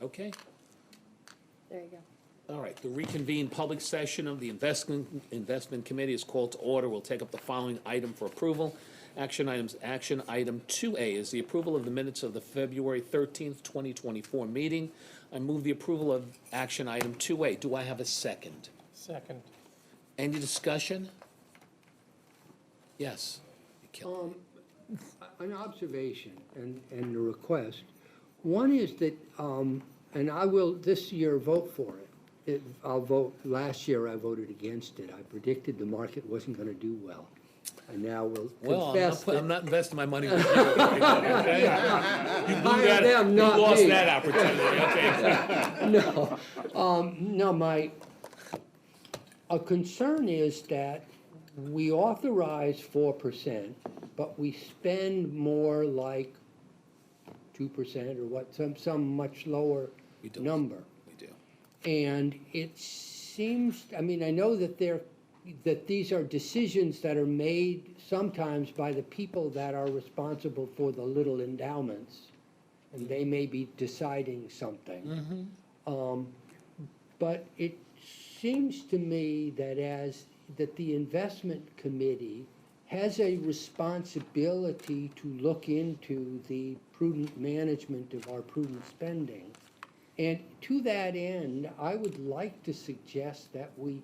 Okay. There you go. All right, the reconvened public session of the Investment Committee is called to order. We'll take up the following item for approval. Action items, action item 2A is the approval of the minutes of the February 13th, 2024 meeting. I move the approval of action item 2A. Do I have a second? Second. Any discussion? Yes. An observation and a request. One is that, and I will this year vote for it. I'll vote, last year I voted against it. I predicted the market wasn't gonna do well. And now we'll Well, confess I'm that. not investing my money with you. Okay? You blew that, them, you not lost me. that opportunity, okay? No, a concern is that we authorize 4%, but we spend more like 2% or what, some much lower We do. number. We do. And it seems, I mean, I know that that these are decisions that are made sometimes by the people that are responsible for the little endowments, and they may be deciding something. But it seems to me that the investment committee has a responsibility to look into the prudent management of our prudent spending. And to that end, I would like to suggest that we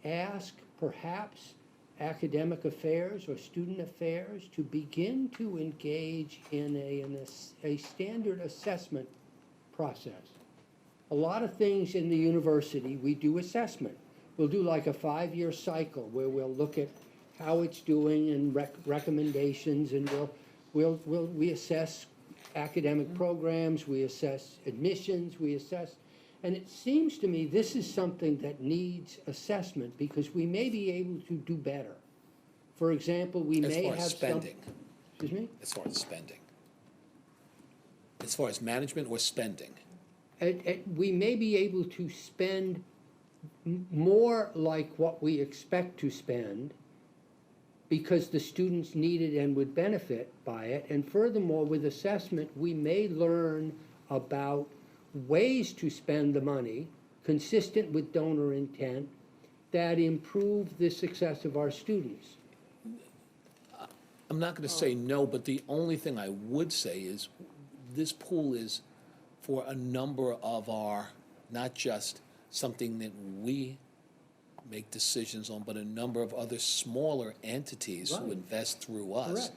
ask perhaps academic affairs or student affairs to begin to engage in a standard assessment process. A lot of things in the university, we do assessment. We'll do like a 5-year cycle where we'll look at how it's doing and recommendations, and we assess academic programs, we assess admissions, we assess, and it seems to me this is something that needs assessment because we may be able to do better. For example, we As may far have as some. spending, Excuse me? as far as spending. As far as management or spending. We may be able to spend more like what we expect to spend because the students need it and would benefit by it. And furthermore, with assessment, we may learn about ways to spend the money consistent with donor intent that improve the success of our students. I'm not gonna say no, but the only thing I would say is this pool is for a number of our, not just something that we make decisions on, but a number of other smaller entities who Right. invest through us.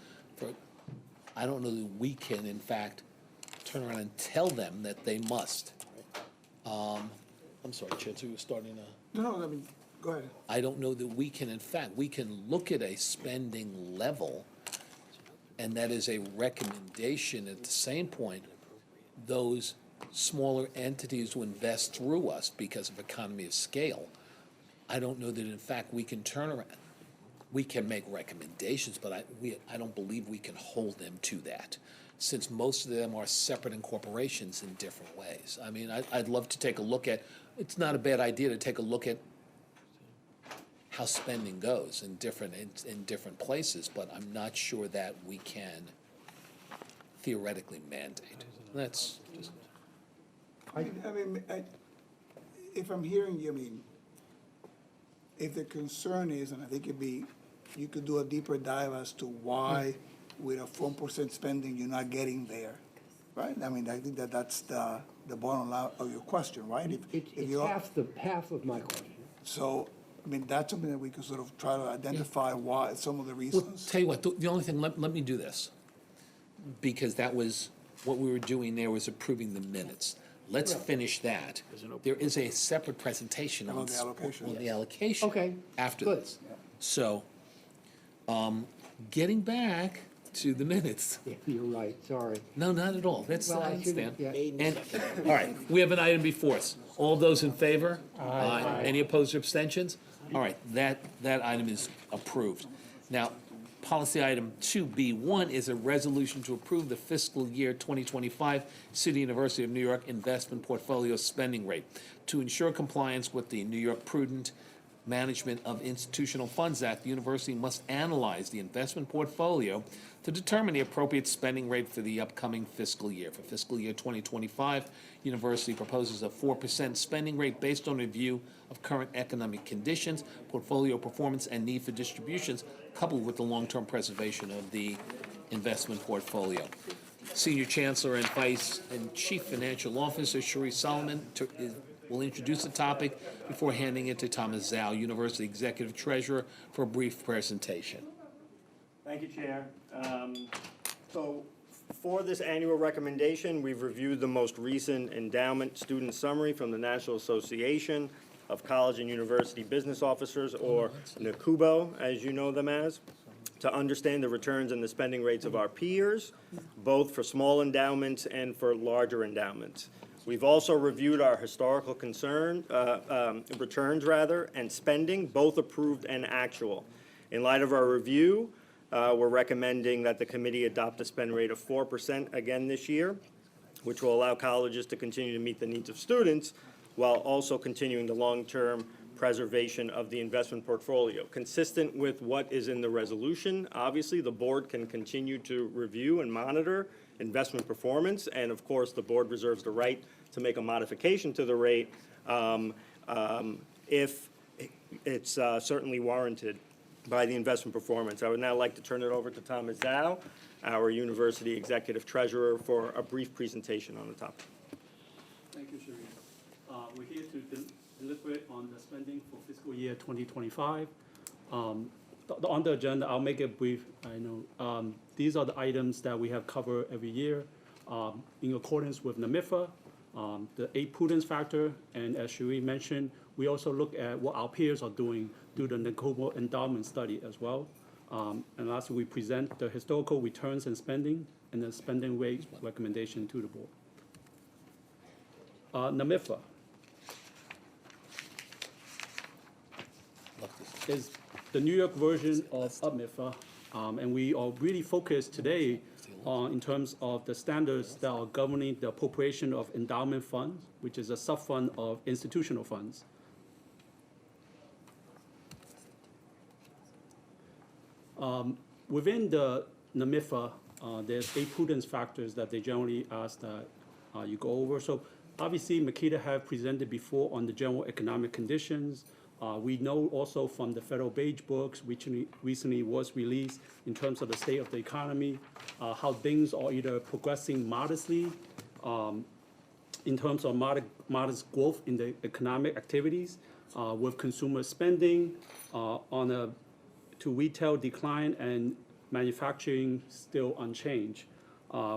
I don't know that we can, in fact, turn around and tell them that they must. I'm sorry, Chancellor, you were starting to. No, I mean, go ahead. I don't know that we can, in fact, we can look at a spending level, and that is a recommendation. At the same point, those smaller entities who invest through us because of economy of scale, I don't know that, in fact, we can turn around. We can make recommendations, but I don't believe we can hold them to that, since most of them are separate incorporations in different ways. I mean, I'd love to take a look at, it's not a bad idea to take a look at how spending goes in different places, but I'm not sure that we can theoretically mandate. That's just. If I'm hearing you, I mean, if the concern is, and I think you could do a deeper dive as to why with a 4% spending, you're not getting there, right? I mean, I think that's the bottom line of your question, right? If It's you're- half of my question. So, I mean, that's something that we could sort of try to identify why, some of the Well, reasons. tell you what, the only thing, let me do this, because that was, what we were doing there was approving the minutes. Let's finish that. There is a separate presentation on On the allocation. on the allocation. Okay, After good. this. So, getting back to the minutes. Yeah, you're right, sorry. No, not at all. That's, Well, I I shouldn't- understand. yeah. And, all right, we have an item before us. All those in favor? Aye. Any opposed or abstentions? All right, that item is approved. Now, policy item 2B1 is a resolution to approve the fiscal year 2025 City University of New York investment portfolio spending rate. To ensure compliance with the New York Prudent Management of Institutional Funds Act, the university must analyze the investment portfolio to determine the appropriate spending rate for the upcoming fiscal year. For fiscal year 2025, University proposes a 4% spending rate based on review of current economic conditions, portfolio performance, and need for distributions, coupled with the long-term preservation of the investment portfolio. Senior Chancellor and Vice and Chief Financial Officer Sheree Solomon will introduce the topic before handing it to Thomas Zhao, University Executive Treasurer, for a brief presentation. Thank you, Chair. So for this annual recommendation, we've reviewed the most recent endowment student summary from the National Association of College and University Business Officers, or NACUBO, as you know them as, to understand the returns and the spending rates of our peers, both for small endowments and for larger endowments. We've also reviewed our historical returns and spending, both approved and actual. In light of our review, we're recommending that the committee adopt a spend rate of 4% again this year, which will allow colleges to continue to meet the needs of students while also continuing the long-term preservation of the investment portfolio. Consistent with what is in the resolution, obviously, the board can continue to review and monitor investment performance, and of course, the board reserves the right to make a modification to the rate if it's certainly warranted by the investment performance. I would now like to turn it over to Thomas Zhao, our University Executive Treasurer, for a brief presentation on the topic. Thank you, Sheree. We're here to deliberate on the spending for fiscal year 2025. On the agenda, I'll make it brief. I know these are the items that we have covered every year in accordance with NMIFA, the 8 prudence factor, and as Sheree mentioned, we also look at what our peers are doing through the NACUBO endowment study as well. And lastly, we present the historical returns and spending and the spending rate recommendation to the board. NMIFA is the New York version of UPMIFA, and we are really focused today in terms of the standards that are governing the appropriation of endowment funds, which is a sub-fund of institutional funds. Within the NMIFA, there's 8 prudence factors that they generally ask that you go over. So obviously, Makita have presented before on the general economic conditions. We know also from the federal beige books, which recently was released in terms of the state of the economy, how things are either progressing modestly in terms of modest growth in the economic activities, with consumer spending to retail decline and manufacturing still unchanged.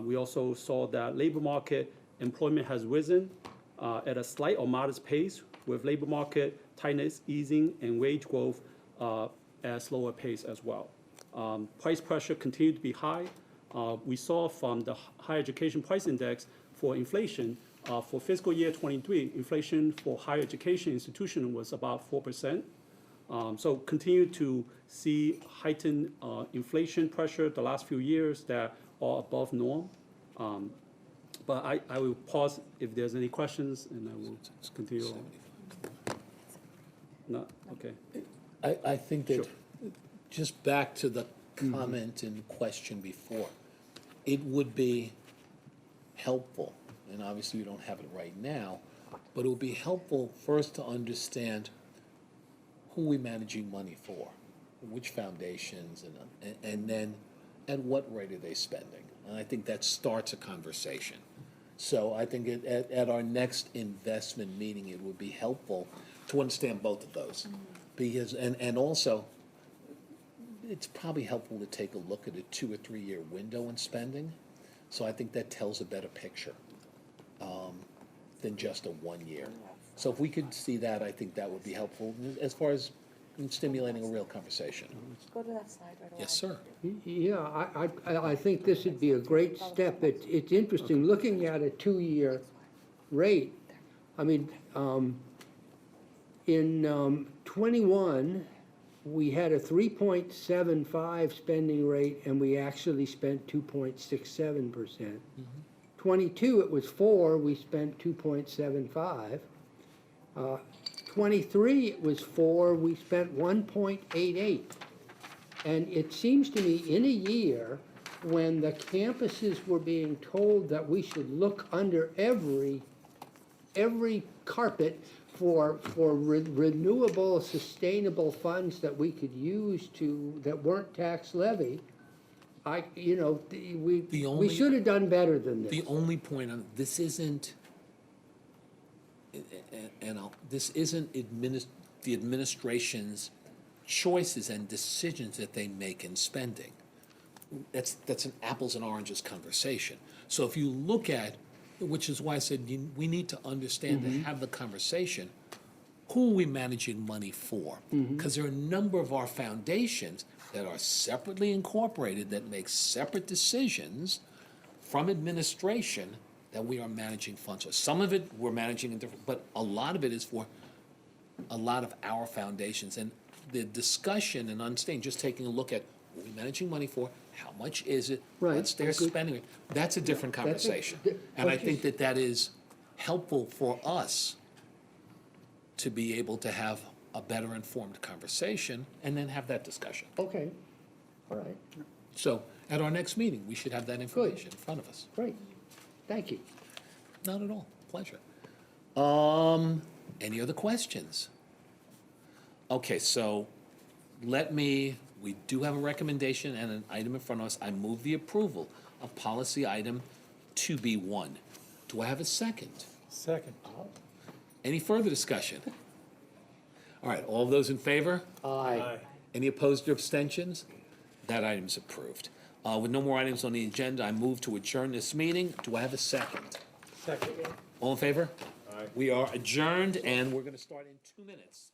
We also saw that labor market employment has risen at a slight or modest pace, with labor market tightness easing and wage growth at a slower pace as well. Price pressure continued to be high. We saw from the higher education price index for inflation, for fiscal year 23, inflation for higher education institution was about 4%. So continue to see heightened inflation pressure the last few years that are above norm. But I will pause if there's any questions, and I will continue on. No? Okay. I think that, Sure. just back to the comment and question before, it would be helpful, and obviously we don't have it right now, but it would be helpful first to understand who we're managing money for, which foundations, and then at what rate are they spending? And I think that starts a conversation. So I think at our next investment meeting, it would be helpful to understand both of those. Because, and also, it's probably helpful to take a look at a 2 or 3 year window in spending. So I think that tells a better picture than just a 1 year. So if we could see that, I think that would be helpful as far as stimulating a real conversation. Go to that slide right away. Yes, sir. Yeah, I think this would be a great step. It's interesting, looking at a 2-year rate. I mean, in 21, we had a 3.75 spending rate, and we actually spent 2.67%. 22, it was 4, we spent 2.75. 23, it was 4, we spent 1.88. And it seems to me in a year, when the campuses were being told that we should look under every carpet for renewable, sustainable funds that we could use that weren't tax levy, we only- should have done better than this. The only point on, this isn't, this isn't the administration's choices and decisions that they make in spending. That's an apples and oranges conversation. So if you look at, which is why I said we need to understand to have the conversation, who are we managing money for? Because there are a number of our foundations that are separately incorporated that make separate decisions from administration that we are managing funds for. Some of it we're managing in different, but a lot of it is for a lot of our foundations. And the discussion and understanding, just taking a look at what we're managing money for, how much is it, Right, what's their agreed. spending, that's a different That's a- conversation. th- And I but think you- that is helpful for us to be able to have a better informed conversation and then have that discussion. Okay, all right, So at our next meeting, we should have that information in front of us. great, thank you. Not at all, pleasure. Any other questions? Okay, so we do have a recommendation and an item in front of us. I move the approval of policy item 2B1. Do I have a second? Second. Any further discussion? All right, all those in favor? Aye. Any opposed or abstentions? That item's approved. With no more items on the agenda, I move to adjourn this meeting. Do I have a second? Second. All in favor? We are adjourned, and we're going to start in 2 minutes.